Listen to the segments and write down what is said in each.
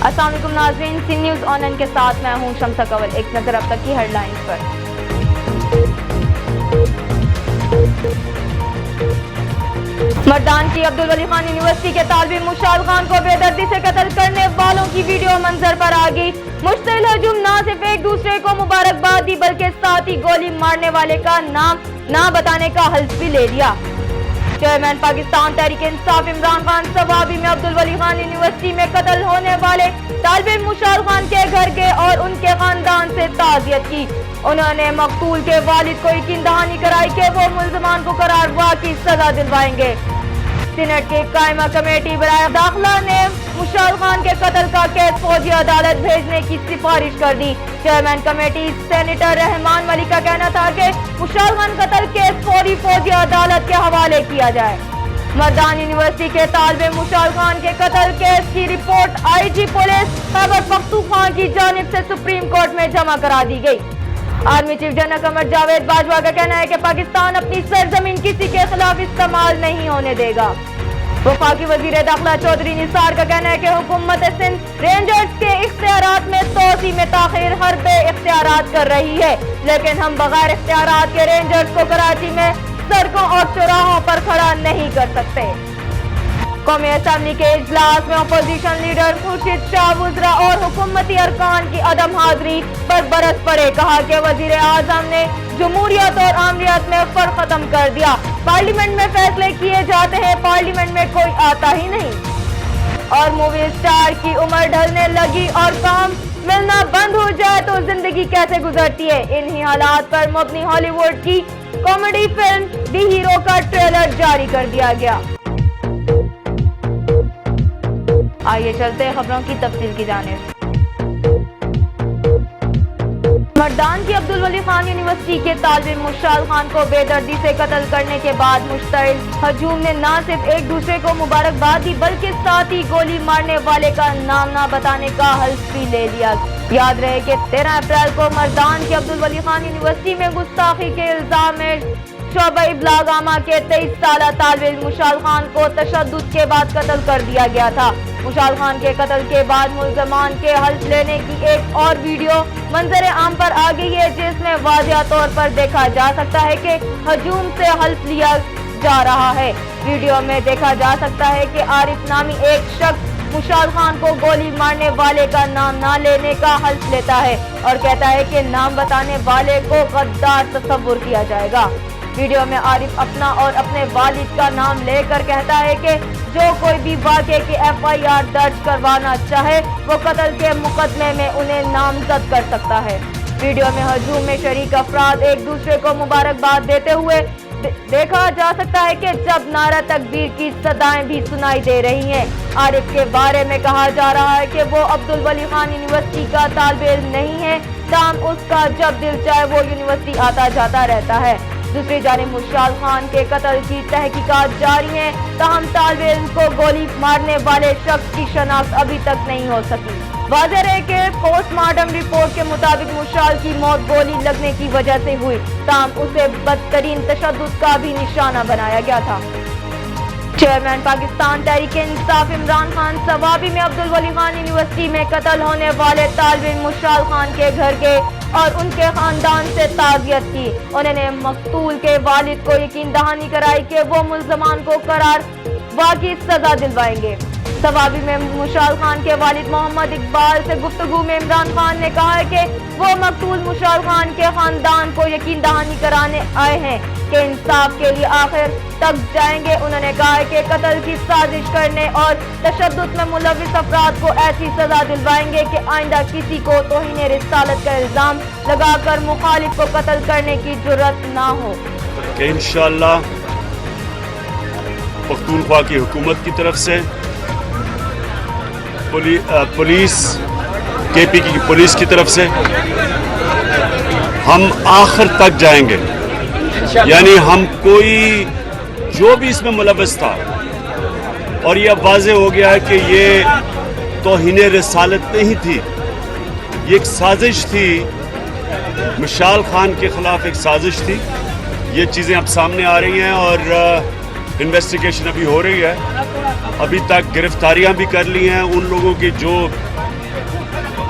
अस्सलाम वालेकुम नाज़रीन, सी न्यूज़ ऑनलाइन के साथ मैं हूं शम्सा कंवल। एक नजर अब तक की हेडलाइंस पर। मर्दान की अब्दुल वली खान यूनिवर्सिटी के तालिब मुशाल खान को बेदर्दी से कत्ल करने वालों की वीडियो मंजर पर आ गई। मुश्तइल हजूम न सिर्फ एक दूसरे को मुबारकबाद दी बल्कि साथ ही गोली मारने वाले का नाम ना बताने का हल्फ भी ले लिया। चेयरमैन पाकिस्तान तहरीक इंसाफ इमरान खान सवाबी में अब्दुल वली खान यूनिवर्सिटी में कत्ल होने वाले तालिब मुशाल खान के घर गए और उनके खानदान से ताज़ियत की। उन्होंने मकतूल के वालिद को यकीन दहानी कराई कि वो मुल्ज़मान को करारवा की सजा दिलवाएंगे। सीनेट की कायमा कमेटी बराए दाखिला ने मुशाल खान के कत्ल का केस फौजी अदालत भेजने की सिफारिश कर दी। Chairman committee senator Rahman Malik का कहना था कि मुशाल खान कत्ल केस फौजी अदालत के हवाले किया जाए। मर्दान यूनिवर्सिटी के तालिब मुशाल खान के कत्ल केस की report IG police Khyber Pakhtunkhwa की जानिब से सुप्रीम कोर्ट में जमा करा दी गई। Army chief general Qamar Javed Bajwa का कहना है कि पाकिस्तान अपनी सरजमीन किसी के खिलाफ इस्तेमाल नहीं होने देगा। वफाकी वजीर दाखिला चौधरी निसार का कहना है कि हुकूमत सिंध रेंजर्स के इख्तियारात में तोसी में ताखीर हरबे इख्तियारात कर रही है, लेकिन हम बगैर इख्तियारात के रेंजर्स को कराची में सड़कों और चौराहों पर खड़ा नहीं कर सकते। कौमी असम्बली के इजलास में अपोजिशन लीडर खुर्शीद शाह वुज़रा और हुकूमती अरकान की अदम हाजिरी पर बरस पड़े। कहा कि वजीर आजम ने जमहूरियत और आमरीत में फर्क खत्म कर दिया। पार्लियामेंट में फैसले किए जाते हैं, पार्लियामेंट में कोई आता ही नहीं। और मूवी स्टार की उम्र ढलने लगी और काम मिलना बंद हो जाए तो जिंदगी कैसे गुजरती है। इन्हीं हालात पर मबनी हॉलीवुड की कॉमेडी फिल्म दी हीरो का ट्रेलर जारी कर दिया गया। आइए चलते हैं खबरों की तफसील की जानिब। मर्दान की अब्दुल वली खान यूनिवर्सिटी के तालिब मुशाल खान को बेदर्दी से कत्ल करने के बाद मुश्तइल हजूम ने न सिर्फ एक दूसरे को मुबारकबाद दी बल्कि साथ ही गोली मारने वाले का नाम ना बताने का हल्फ भी ले लिया। याद रहे कि 13 अप्रैल को मर्दान की अब्दुल वली खान यूनिवर्सिटी में गुस्ताखी के इल्जाम में शोबा इब्लाग आमा के 23 साला तालिब मुशाल खान को तशद्दुद के बाद कत्ल कर दिया गया था। मुशाल खान के कत्ल के बाद मुल्ज़मान के हल्फ लेने की एक और वीडियो मंजर आम पर आ गई है, जिसमें वाज़िह तौर पर देखा जा सकता है कि हजूम से हल्फ लिया जा रहा है। वीडियो में देखा जा सकता है कि आरिफ नामी एक शख्स मुशाल खान को गोली मारने वाले का नाम ना लेने का हल्फ लेता है और कहता है कि नाम बताने वाले को गद्दार तस्वुर किया जाएगा। वीडियो में आरिफ अपना और अपने वालिद का नाम लेकर कहता है कि जो कोई भी वाक़े की FIR दर्ज करवाना चाहे वो कत्ल के मुकदमे में उन्हें नामजद कर सकता है। वीडियो में हजूम में शरीक अफराद एक दूसरे को मुबारकबाद देते हुए देखा जा सकता है कि जब नारा तकबीर की सदाएं भी सुनाई दे रही हैं। आरिफ के बारे में कहा जा रहा है कि वो अब्दुल वली खान यूनिवर्सिटी का तालिब इल्म नहीं है, ताम उसका जब दिल चाहे वो यूनिवर्सिटी आता जाता रहता है। दूसरी जानिब मुशाल खान के कत्ल की तहकीकात जारी है, ताहम तालिब इल्म को गोली मारने वाले शख्स की शनाख्त अभी तक नहीं हो सकी। वाज़ेह रहे कि पोस्टमार्टम रिपोर्ट के मुताबिक मुशाल की मौत गोली लगने की वजह से हुई, ताहम उसे बदतरीन तशद्दुद का भी निशाना बनाया गया था। चेयरमैन पाकिस्तान तहरीक इंसाफ इमरान खान सवाबी में अब्दुल वली खान यूनिवर्सिटी में कत्ल होने वाले तालिब मुशाल खान के घर गए और उनके खानदान से ताज़ियत की। उन्होंने मकतूल के वालिद को यकीन दहानी कराई कि वो मुल्ज़मान को करारवा की सजा दिलवाएंगे। सवाबी में मुशाल खान के वालिद मोहम्मद इकबाल से गुफ्तगू में इमरान खान ने कहा है कि वो मकतूल मुशाल खान के खानदान को यकीन दहानी कराने आए हैं कि इंसाफ के लिए आखिर तक जाएंगे। उन्होंने कहा है कि कत्ल की साजिश करने और तशद्दुद में मुलविस अफराद को ऐसी सजा दिलवाएंगे कि आइंदा किसी को तौहीन रिसालत का इल्जाम लगाकर मुखालिफ को कत्ल करने की जुर्रत ना हो। इंशाअल्लाह पख्तूनख्वा की हुकूमत की तरफ से पुलिस KP की पुलिस की तरफ से हम आखिर तक जाएंगे, यानी हम कोई जो भी इसमें मुलव्वस था और ये अब वाज़ेह हो गया है कि ये तौहीन रिसालत नहीं थी, ये एक साजिश थी, मुशाल खान के खिलाफ एक साजिश थी। ये चीज़ें अब सामने आ रही हैं और इन्वेस्टिगेशन अभी हो रही है। अभी तक गिरफ्तारियां भी कर ली हैं उन लोगों की जो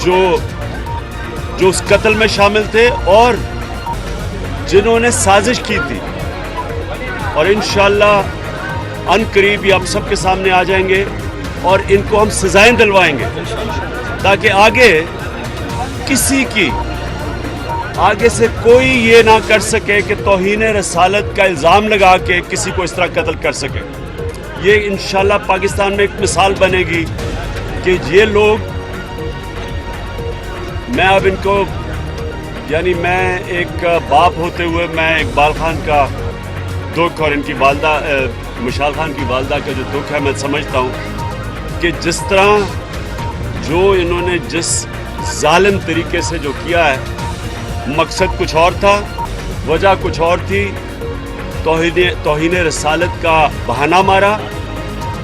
जो उस कत्ल में शामिल थे और जिन्होंने साजिश की थी, और इंशाअल्लाह अनकरीब ये हम सब के सामने आ जाएंगे और इनको हम सजाएं दिलवाएंगे, ताकि आगे से कोई ये ना कर सके कि तौहीन रसालत का इल्ज़ाम लगा के किसी को इस तरह कत्ल कर सके। ये इंशाअल्लाह पाकिस्तान में एक मिसाल बनेगी कि ये लोग, मैं अब इनको, यानी मैं एक बाप होते हुए मैं इकबाल खान का दुख और इनकी वालदा मुशाल खान की वालदा का जो दुख है मैं समझता हूँ कि जिस तरह जो इन्होंने जिस जालिम तरीके से जो किया है, मकसद कुछ और था, वजह कुछ और थी, तौहीन रसालत का बहाना मारा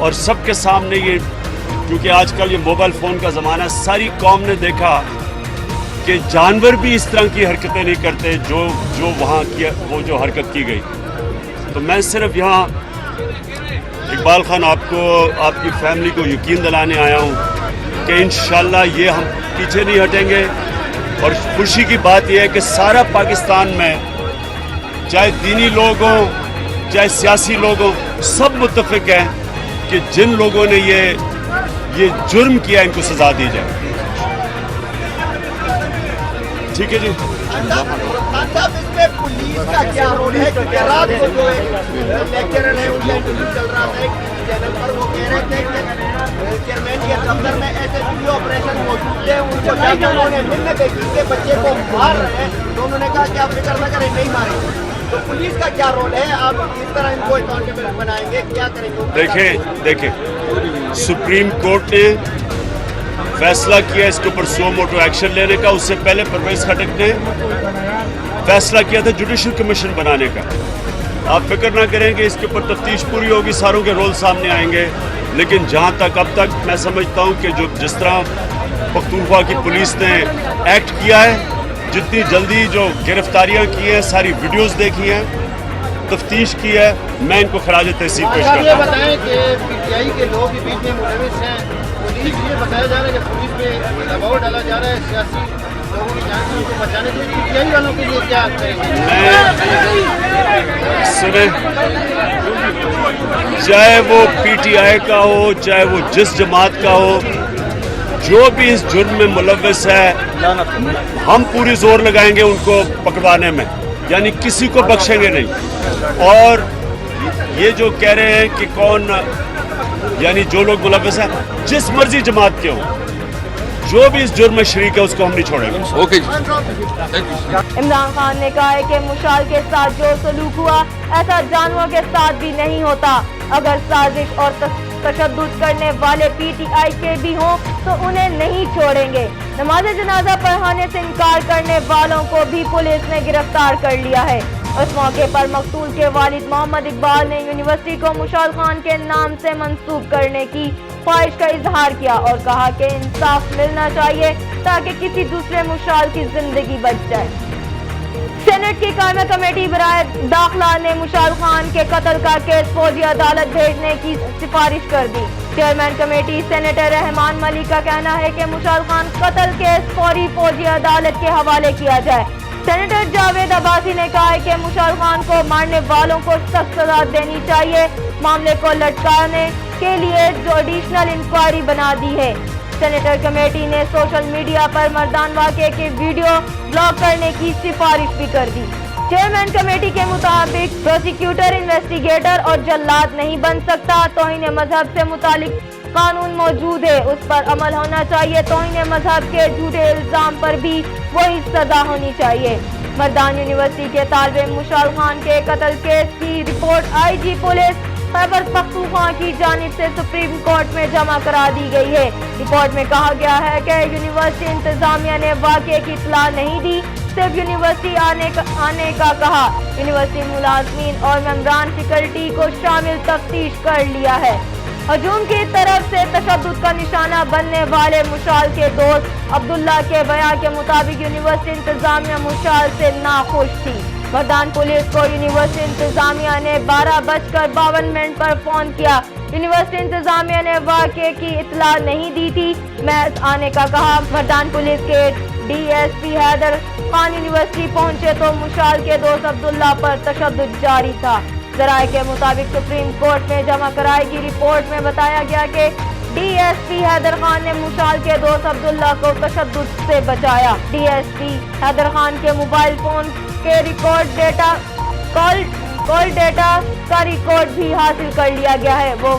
और सबके सामने ये, क्योंकि आजकल ये मोबाइल फ़ोन का ज़माना, सारी कौम ने देखा कि जानवर भी इस तरह की हरकतें नहीं करते जो वहाँ की वो जो हरकत की गई। तो मैं सिर्फ यहाँ इकबाल खान आपको, आपकी फैमिली को यकीन दिलाने आया हूँ कि इंशाअल्लाह ये हम पीछे नहीं हटेंगे। और खुशी की बात यह है कि सारा पाकिस्तान में, चाहे दीनी लोग हों चाहे सियासी लोग हों, सब मुत्तफिक हैं कि जिन लोगों ने ये जुर्म किया इनको सजा दी जाए। ठीक है जी। इसमें पुलिस का क्या रोल है? क्योंकि रात को जो लेक्चरर है उनका इंटरव्यू चल रहा था एक चैनल पर, वो कह रहे थे कि चेयरमैन के दफ्तर में ऐसे वीडियो ऑपरेशन मौजूद थे, उनको जाकर उन्होंने मिलने के जिनके बच्चे को मार रहे हैं तो उन्होंने कहा कि आप फिक्र न करें, नहीं मारेंगे। तो पुलिस का क्या रोल है? आप किस तरह इनको अकाउंटेबल बनाएंगे, क्या करेंगे? देखें, सुप्रीम कोर्ट ने फैसला किया इसके ऊपर सो मोटो एक्शन लेने का। उससे पहले परवेज खटक ने फैसला किया था जुडिशल कमीशन बनाने का। आप फिक्र ना करें कि इसके ऊपर तफ्तीश पूरी होगी, सारों के रोल सामने आएंगे। लेकिन जहाँ तक अब तक मैं समझता हूँ कि जो जिस तरह पख्तूनख्वा की पुलिस ने एक्ट किया है, जितनी जल्दी जो गिरफ्तारियाँ की हैं, सारी वीडियोस देखी हैं, तफ्तीश की है, मैं इनको खराज तहसीन पेश करता हूँ। ये बताएं कि पीटीआई के लोग भी बीच में मुलविस हैं, पुलिस ये बताया जा रहा है कि पुलिस पे दबाव डाला जा रहा है सियासी लोगों की जान को बचाने के लिए, पीटीआई वालों के लिए क्या करेंगे? सुने, चाहे वो पीटीआई का हो, चाहे वो जिस जमात का हो, जो भी इस जुर्म में मुलव्वस है, हम पूरी जोर लगाएंगे उनको पकड़वाने में, यानी किसी को बख्शेंगे नहीं। और ये जो कह रहे हैं कि कौन, यानी जो लोग मुलव्वस हैं, जिस मर्जी जमात के हो, जो भी इस जुर्म में शरीक है उसको हम नहीं छोड़ेंगे। ओके। इमरान खान ने कहा है कि मुशाल के साथ जो सलूक हुआ ऐसा जानवरों के साथ भी नहीं होता। अगर साजिश और तशद्दुद करने वाले पीटीआई के भी हों तो उन्हें नहीं छोड़ेंगे। नमाज जनाजा पढ़ाने से इनकार करने वालों को भी पुलिस ने गिरफ्तार कर लिया है। उस मौके पर मकतूल के वालिद मोहम्मद इकबाल ने यूनिवर्सिटी को मुशाल खान के नाम से मंसूब करने की ख्वाहिश का इजहार किया और कहा कि इंसाफ मिलना चाहिए ताकि किसी दूसरे मुशाल की जिंदगी बच जाए। सेनेट की कायमा कमेटी बराए दाखिला ने मुशाल खान के कत्ल का केस फौजी अदालत भेजने की सिफारिश कर दी। Chairman committee senator Rahman Malik का कहना है कि मुशाल खान कत्ल केस फौरी फौजी अदालत के हवाले किया जाए। सेनेटर जावेद अब्बासी ने कहा है कि मुशाल खान को मारने वालों को सख्त सजा देनी चाहिए। मामले को लटकाने के लिए जुडिशल इंक्वायरी बना दी है। सेनेटर कमेटी ने सोशल मीडिया पर मर्दान वाक़े के वीडियो ब्लॉक करने की सिफारिश भी कर दी। चेयरमैन कमेटी के मुताबिक प्रोसिक्यूटर, इन्वेस्टिगेटर और जल्लाद नहीं बन सकता। तौहीन मजहब से मुतालिक कानून मौजूद है, उस पर अमल होना चाहिए। तौहीन मजहब के झूठे इल्जाम पर भी वही सजा होनी चाहिए। मर्दान यूनिवर्सिटी के तालिब मुशाल खान के कत्ल केस की report IG police Khyber Pakhtunkhwa की जानिब से सुप्रीम कोर्ट में जमा करा दी गई है। रिपोर्ट में कहा गया है कि यूनिवर्सिटी इंतजामिया ने वाक़े की इत्तला नहीं दी, सिर्फ यूनिवर्सिटी आने का कहा। यूनिवर्सिटी मुलाजमीन और मेंबरान फैकल्टी को शामिल तफ्तीश कर लिया है। हजूम की तरफ से तशद्दुद का निशाना बनने वाले मुशाल के दोस्त अब्दुल्ला के बयान के मुताबिक यूनिवर्सिटी इंतजामिया मुशाल से नाखुश थी। مردان پولیس کو یونیورسٹی انتظامیہ نے 12:52 پر فون کیا۔ یونیورسٹی انتظامیہ نے واقعے کی اطلاع نہیں دی تھی، محض آنے کا کہا۔ مردان پولیس کے D S P Haider Khan university پہنچے تو مشال کے دوست عبداللہ پر تشدد جاری تھا۔ ذرائع کے مطابق سپریم کورٹ میں جمع کرائی گئی رپورٹ میں بتایا گیا کہ D S P Haider Khan نے مشال کے دوست عبداللہ کو تشدد سے بچایا۔ D S P Haider Khan کے موبائل فون کے ریکارڈ ڈیٹا کال ڈیٹا کا ریکارڈ بھی حاصل کر لیا گیا ہے۔ وہ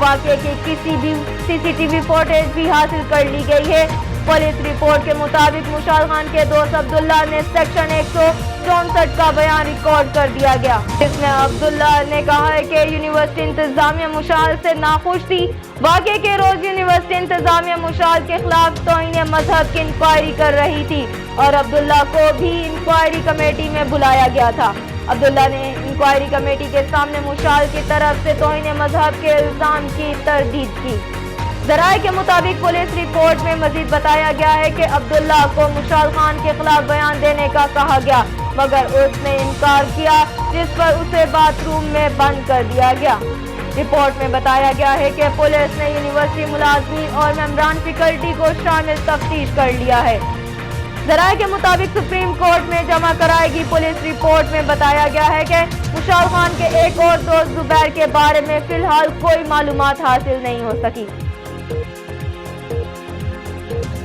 واقعے کی کسی بھی سی سی ٹی وی فوٹیج بھی حاصل کر لی گئی ہے۔ پولیس رپورٹ کے مطابق مشال خان کے دوست عبداللہ نے سیکشن 164 کا بیان ریکارڈ کر دیا گیا، جس میں عبداللہ نے کہا ہے کہ یونیورسٹی انتظامیہ مشال سے ناخوش تھی۔ واقعے کے روز یونیورسٹی انتظامیہ مشال کے خلاف توہین مذہب کی انکوائری کر رہی تھی اور عبداللہ کو بھی انکوائری کمیٹی میں بلایا گیا تھا۔ عبداللہ نے انکوائری کمیٹی کے سامنے مشال کی طرف سے توہین مذہب کے الزام کی تردید کی۔ ذرائع کے مطابق پولیس رپورٹ میں مزید بتایا گیا ہے کہ عبداللہ کو مشال خان کے خلاف بیان دینے کا کہا گیا، مگر اس نے انکار کیا، جس پر اسے باتھ روم میں بند کر دیا گیا۔ رپورٹ میں بتایا گیا ہے کہ پولیس نے یونیورسٹی ملازمین اور ممبران فیکلٹی کو شامل تفتیش کر لیا ہے۔ ذرائع کے مطابق سپریم کورٹ میں جمع کرائی گئی پولیس رپورٹ میں بتایا گیا ہے کہ مشال خان کے ایک اور دوست زبیر کے بارے میں فی الحال کوئی معلومات حاصل نہیں ہو سکی۔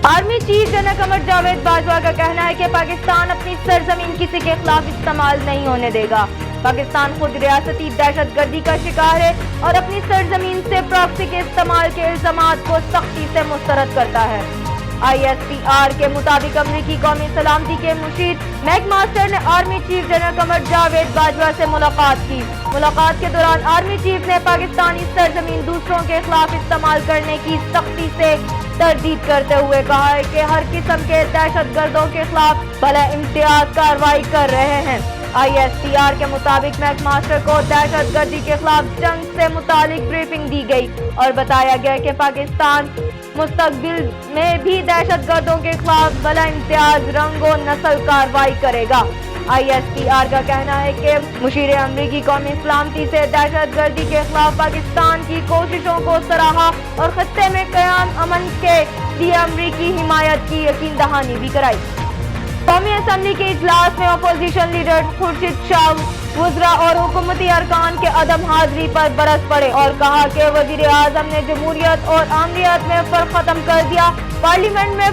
Army chief general Qamar Javed Bajwa کا کہنا ہے کہ پاکستان اپنی سرزمین کسی کے خلاف استعمال نہیں ہونے دے گا۔ پاکستان خود ریاستی دہشت گردی کا شکار ہے اور اپنی سرزمین سے پراکسی کے استعمال کے الزامات کو سختی سے مسترد کرتا ہے۔ آئی ایس پی آر کے مطابق امریکی قومی سلامتی کے مشیر میک ماسٹر نے army chief general Qamar Javed Bajwa سے ملاقات کی۔ ملاقات کے دوران آرمی چیف نے پاکستانی سرزمین دوسروں کے خلاف استعمال کرنے کی سختی سے تردید کرتے ہوئے کہا ہے کہ ہر قسم کے دہشت گردوں کے خلاف بلا امتیاز کارروائی کر رہے ہیں۔ آئی ایس پی آر کے مطابق میک ماسٹر کو دہشت گردی کے خلاف جنگ سے متعلق بریفنگ دی گئی اور بتایا گیا کہ پاکستان مستقبل میں بھی دہشت گردوں کے خلاف بلا امتیاز رنگ و نسل کارروائی کرے گا۔ آئی ایس پی آر کا کہنا ہے کہ مشیر امریکی قومی سلامتی سے دہشت گردی کے خلاف پاکستان کی کوششوں کو سراہا اور خطے میں قیام امن کے لیے امریکی حمایت کی یقین دہانی بھی کرائی۔ قومی اسمبلی کے اجلاس میں اپوزیشن لیڈر خورشید شاہ وزراء اور حکومتی ارکان کے عدم حاضری پر برس پڑے اور کہا کہ وزیر اعظم نے جمہوریت اور آمریت میں فرق ختم کر دیا۔ پارلیمنٹ میں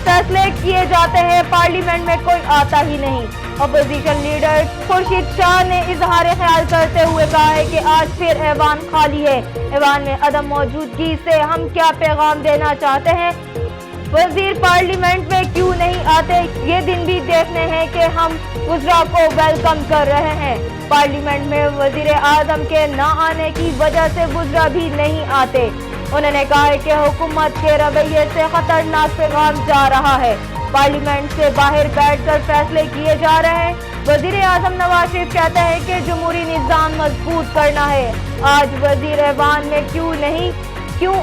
فیصلے کیے جاتے ہیں، پارلیمنٹ میں کوئی آتا ہی نہیں۔ اپوزیشن لیڈر خورشید شاہ نے اظہار خیال کرتے ہوئے کہا ہے کہ آج پھر ایوان خالی ہے۔ ایوان میں عدم موجودگی سے ہم کیا پیغام دینا چاہتے ہیں؟ وزیر پارلیمنٹ میں کیوں نہیں آتے؟ یہ دن بھی دیکھنے ہیں کہ ہم وزراء کو ویلکم کر رہے ہیں۔ پارلیمنٹ میں وزیر اعظم کے نہ آنے کی وجہ سے وزراء بھی نہیں آتے۔ انہوں نے کہا ہے کہ حکومت کے رویے سے خطرناک پیغام جا رہا ہے۔ پارلیمنٹ سے باہر بیٹھ کر فیصلے کیے جا رہے ہیں۔ وزیر اعظم نواز شریف کہتے ہیں کہ جمہوری نظام مضبوط کرنا ہے۔ آج وزیر ایوان میں کیوں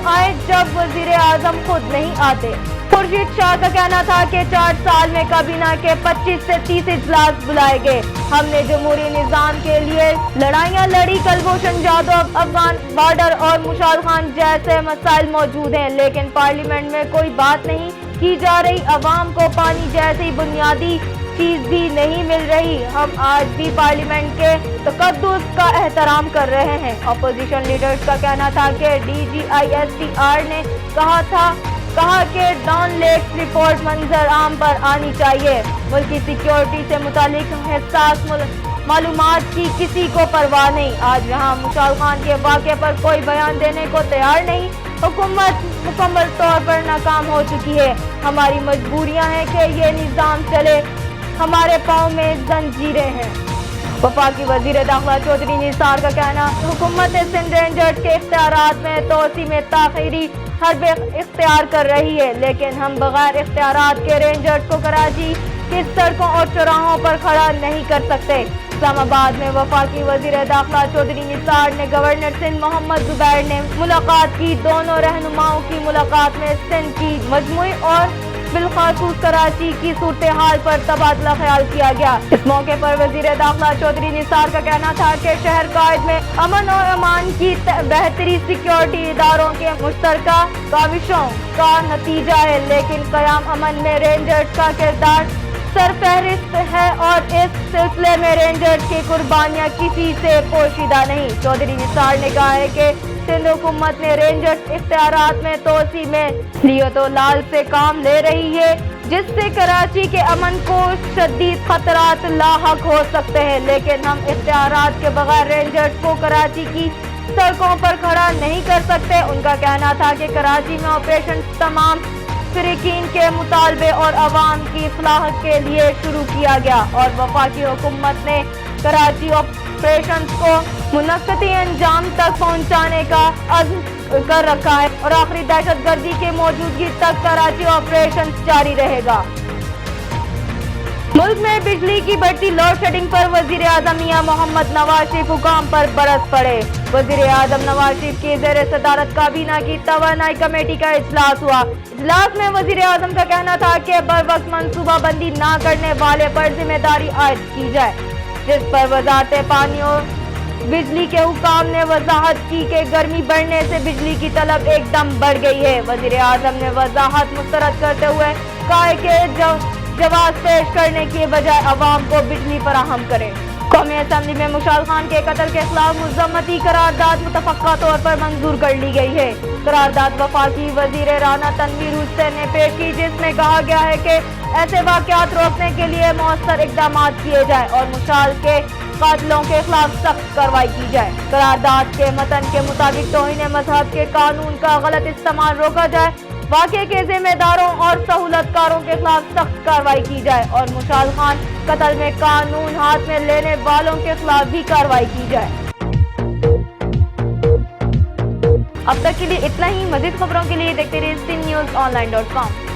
آئے جب وزیر اعظم خود نہیں آتے؟ خورشید شاہ کا کہنا تھا کہ 4 سال میں کابینہ کے 25 سے 30 اجلاس بلائے گئے۔ ہم نے جمہوری نظام کے لیے لڑائیاں لڑی، کلبھوشن جادو، افغان بارڈر اور مشال خان جیسے مسائل موجود ہیں، لیکن پارلیمنٹ میں کوئی بات نہیں کی جا رہی۔ عوام کو پانی جیسی بنیادی چیز بھی نہیں مل رہی۔ ہم آج بھی پارلیمنٹ کے تقدس کا احترام کر رہے ہیں۔ اپوزیشن لیڈرز کا کہنا تھا کہ D G I S P R نے کہا کہ ڈان لیکس رپورٹ منظر عام پر آنی چاہیے۔ ملکی سیکیورٹی سے متعلق حساس معلومات کی کسی کو پرواہ نہیں۔ آج یہاں مشال خان کے واقعے پر کوئی بیان دینے کو تیار نہیں۔ حکومت مکمل طور پر ناکام ہو چکی ہے۔ ہماری مجبوریاں ہیں کہ یہ نظام چلے، ہمارے پاؤں میں زنجیریں ہیں۔ وفاقی وزیر داخلہ چودھری نثار کا کہنا، حکومت سندھ رینجرز کے اختیارات میں توسیع میں تاخیری حرب اختیار کر رہی ہے، لیکن ہم بغیر اختیارات کے رینجرز کو کراچی کی سڑکوں اور چوراہوں پر کھڑا نہیں کر سکتے۔ اسلام آباد میں وفاقی وزیر داخلہ چودھری نثار نے گورنر سندھ محمد زبیر نے ملاقات کی۔ دونوں رہنماؤں کی ملاقات میں سندھ کی مجموعی اور بالخصوص کراچی کی صورتحال پر تبادلہ خیال کیا گیا۔ اس موقع پر وزیر داخلہ چودھری نثار کا کہنا تھا کہ شہر قائد میں امن اور امان کی بہتری سیکیورٹی اداروں کے مشترکہ کاوشوں کا نتیجہ ہے، لیکن قیام امن میں رینجرز کا کردار سرفہرست ہے اور اس سلسلے میں رینجرز کی قربانیاں کسی سے پوشیدہ نہیں۔ چودھری نثار نے کہا ہے کہ سندھ حکومت نے رینجرز اختیارات میں توسیع میں لیت و لال سے کام لے رہی ہے، جس سے کراچی کے امن کو شدید خطرات لاحق ہو سکتے ہیں، لیکن ہم اختیارات کے بغیر رینجرز کو کراچی کی سڑکوں پر کھڑا نہیں کر سکتے۔ ان کا کہنا تھا کہ کراچی میں آپریشن تمام فریقین کے مطالبے اور عوام کی اصلاح کے لیے شروع کیا گیا اور وفاقی حکومت نے کراچی آپریشنز کو منقطع انجام تک پہنچانے کا عزم کر رکھا ہے اور آخری دہشت گردی کی موجودگی تک کراچی آپریشنز جاری رہے گا۔ ملک میں بجلی کی بڑھتی لوڈ شیڈنگ پر وزیر اعظم میاں محمد نواز شریف حکام پر برس پڑے۔ وزیر اعظم نواز شریف کی زیر صدارت کابینہ کی توانائی کمیٹی کا اجلاس ہوا۔ اجلاس میں وزیر اعظم کا کہنا تھا کہ بروقت منصوبہ بندی نہ کرنے والے پر ذمہ داری عائد کی جائے، جس پر وزارت پانی اور بجلی کے حکام نے وضاحت کی کہ گرمی بڑھنے سے بجلی کی طلب ایک دم بڑھ گئی ہے۔ وزیر اعظم نے وضاحت مسترد کرتے ہوئے کہا کہ جواز پیش کرنے کی بجائے عوام کو بجلی فراہم کریں۔ قومی اسمبلی میں مشال خان کے قتل کے خلاف مذمتی قرارداد متفقہ طور پر منظور کر لی گئی ہے۔ قرارداد وفاقی وزیر رانا تنویر حسین نے پیش کی، جس میں کہا گیا ہے کہ ایسے واقعات روکنے کے لیے مؤثر اقدامات کیے جائیں اور مشال کے قاتلوں کے خلاف سخت کارروائی کی جائے۔ قرارداد کے متن کے مطابق توہین مذہب کے قانون کا غلط استعمال روکا جائے، واقعے کے ذمہ داروں اور سہولت کاروں کے خلاف سخت کارروائی کی جائے اور مشال خان قتل میں قانون ہاتھ میں لینے والوں کے خلاف بھی کارروائی کی جائے۔ اب تک کے لیے اتنا ہی۔ مزید خبروں کے لیے دیکھتے رہیے sinnews online.com۔